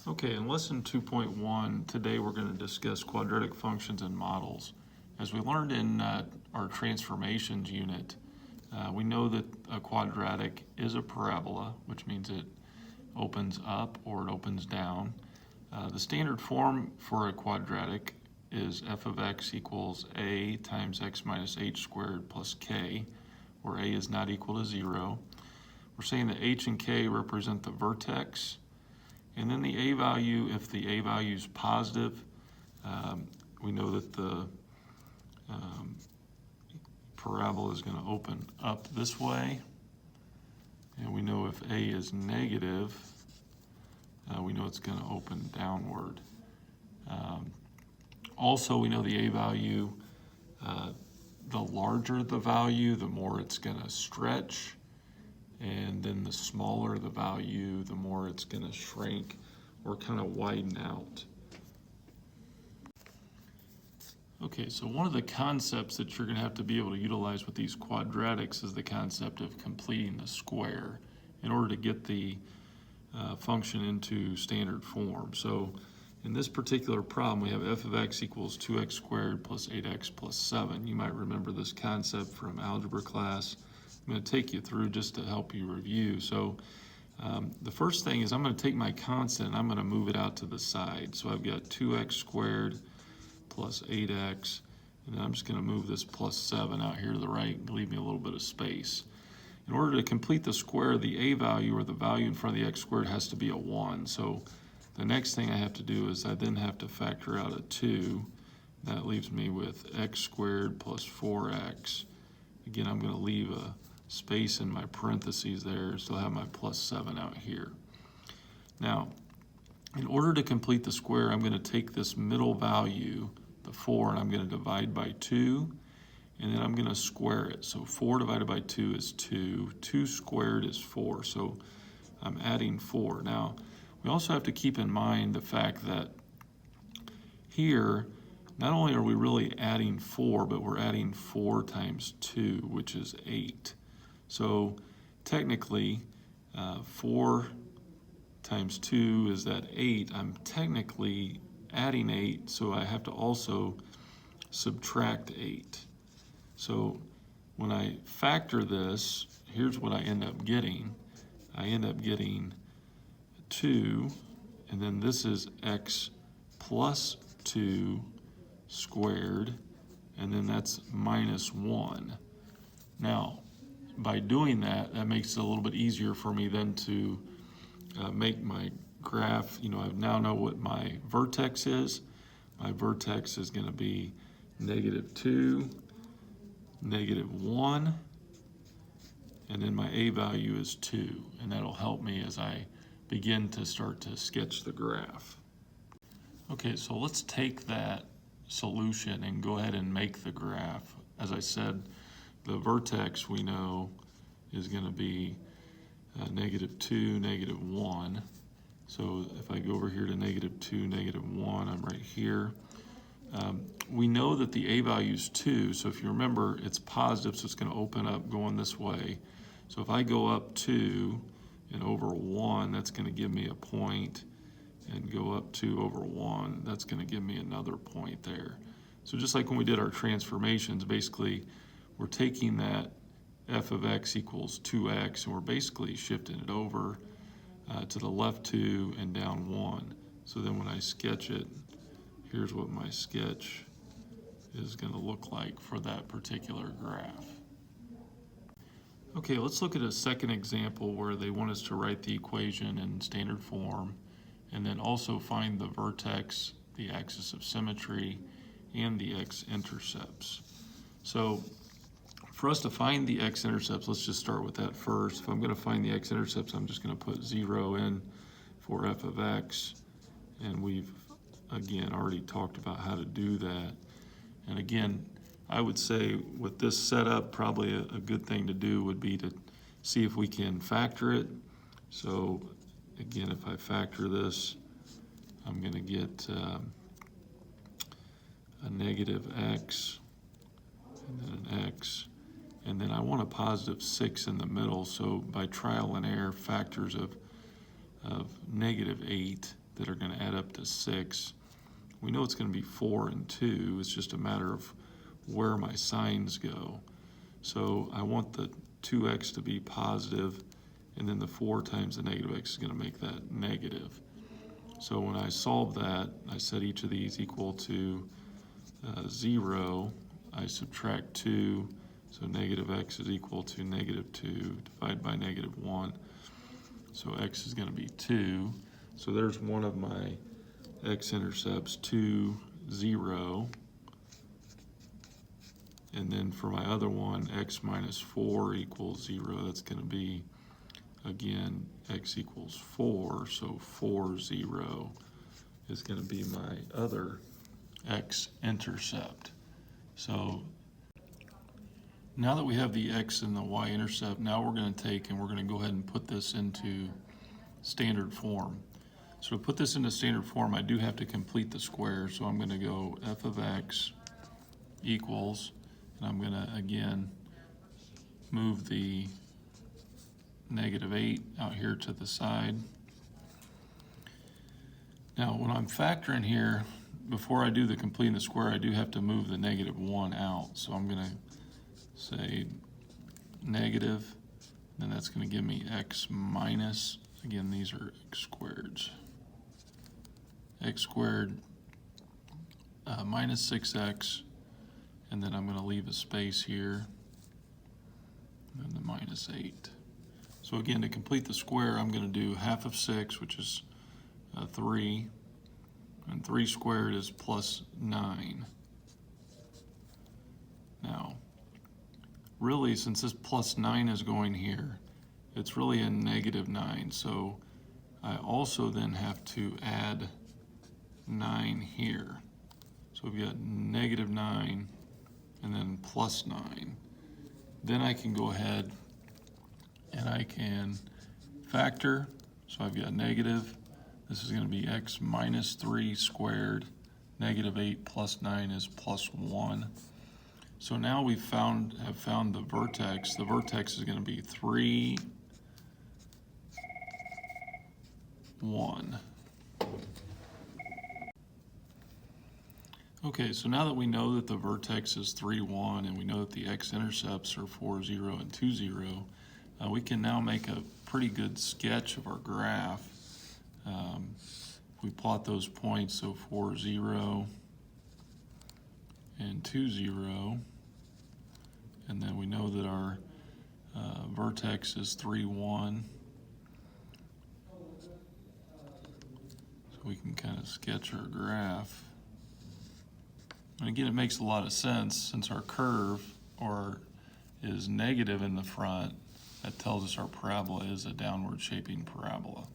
Okay, in lesson 2.1, today we're going to discuss quadratic functions and models. As we learned in our transformations unit, we know that a quadratic is a parabola, which means it opens up or it opens down. The standard form for a quadratic is f of x equals a times x minus h squared plus k, where a is not equal to 0. We're saying that h and k represent the vertex. And then the a value, if the a value is positive, we know that the parabola is going to open up this way. And we know if a is negative, we know it's going to open downward. Also, we know the a value, the larger the value, the more it's going to stretch. And then the smaller the value, the more it's going to shrink or kind of widen out. Okay, so one of the concepts that you're going to have to be able to utilize with these quadratics is the concept of completing the square in order to get the function into standard form. So in this particular problem, we have f of x equals 2x squared plus 8x plus 7. You might remember this concept from algebra class. I'm going to take you through just to help you review. So the first thing is I'm going to take my constant and I'm going to move it out to the side. So I've got 2x squared plus 8x, and then I'm just going to move this plus 7 out here to the right and leave me a little bit of space. In order to complete the square, the a value or the value in front of the x squared has to be a 1. So the next thing I have to do is I then have to factor out a 2. That leaves me with x squared plus 4x. Again, I'm going to leave a space in my parentheses there, so I have my plus 7 out here. Now, in order to complete the square, I'm going to take this middle value, the 4, and I'm going to divide by 2, and then I'm going to square it. So 4 divided by 2 is 2. 2 squared is 4, so I'm adding 4. Now, we also have to keep in mind the fact that here, not only are we really adding 4, but we're adding 4 times 2, which is 8. So technically, 4 times 2 is that 8. I'm technically adding 8, so I have to also subtract 8. So when I factor this, here's what I end up getting. I end up getting 2, and then this is x plus 2 squared, and then that's minus 1. Now, by doing that, that makes it a little bit easier for me then to make my graph. I now know what my vertex is. My vertex is going to be -2, -1, and then my a value is 2, and that'll help me as I begin to start to sketch the graph. Okay, so let's take that solution and go ahead and make the graph. As I said, the vertex we know is going to be -2, -1. So if I go over here to -2, -1, I'm right here. We know that the a value is 2, so if you remember, it's positive, so it's going to open up going this way. So if I go up 2 and over 1, that's going to give me a point, and go up 2 over 1, that's going to give me another point there. So just like when we did our transformations, basically we're taking that f of x equals 2x, and we're basically shifting it over to the left 2 and down 1. So then when I sketch it, here's what my sketch is going to look like for that particular graph. Okay, let's look at a second example where they want us to write the equation in standard form and then also find the vertex, the axis of symmetry, and the x-intercepts. So for us to find the x-intercepts, let's just start with that first. If I'm going to find the x-intercepts, I'm just going to put 0 in for f of x, and we've, again, already talked about how to do that. And again, I would say with this setup, probably a good thing to do would be to see if we can factor it. So again, if I factor this, I'm going to get a negative x, and then an x, and then I want a positive 6 in the middle. So by trial and error, factors of -8 that are going to add up to 6. We know it's going to be 4 and 2. It's just a matter of where my signs go. So I want the 2x to be positive, and then the 4 times the negative x is going to make that negative. So when I solve that, I set each of these equal to 0. I subtract 2, so negative x is equal to negative 2 divided by negative 1. So x is going to be 2. So there's one of my x-intercepts, 2, 0. And then for my other one, x minus 4 equals 0. That's going to be, again, x equals 4. So 4, 0 is going to be my other x-intercept. So now that we have the x and the y-intercept, now we're going to take and we're going to go ahead and put this into standard form. So to put this into standard form, I do have to complete the square. So I'm going to go f of x equals, and I'm going to, again, move the negative 8 out here to the side. Now, when I'm factoring here, before I do the completing the square, I do have to move the negative 1 out. So I'm going to say negative, then that's going to give me x minus, again, these are x squareds. X squared minus 6x, and then I'm going to leave a space here, and then the minus 8. So again, to complete the square, I'm going to do half of 6, which is 3, and 3 squared is plus 9. Now, really, since this plus 9 is going here, it's really a negative 9, so I also then have to add 9 here. So we've got negative 9 and then plus 9. Then I can go ahead and I can factor. So I've got negative. This is going to be x minus 3 squared. Negative 8 plus 9 is plus 1. So now we have found the vertex. The vertex is going to be 3, 1. Okay, so now that we know that the vertex is 3, 1, and we know that the x-intercepts are 4, 0, and 2, 0, we can now make a pretty good sketch of our graph. We plot those points, so 4, 0, and 2, 0, and then we know that our vertex is 3, 1. So we can kind of sketch our graph. And again, it makes a lot of sense since our curve is negative in the front. That tells us our parabola is a downward shaping parabola.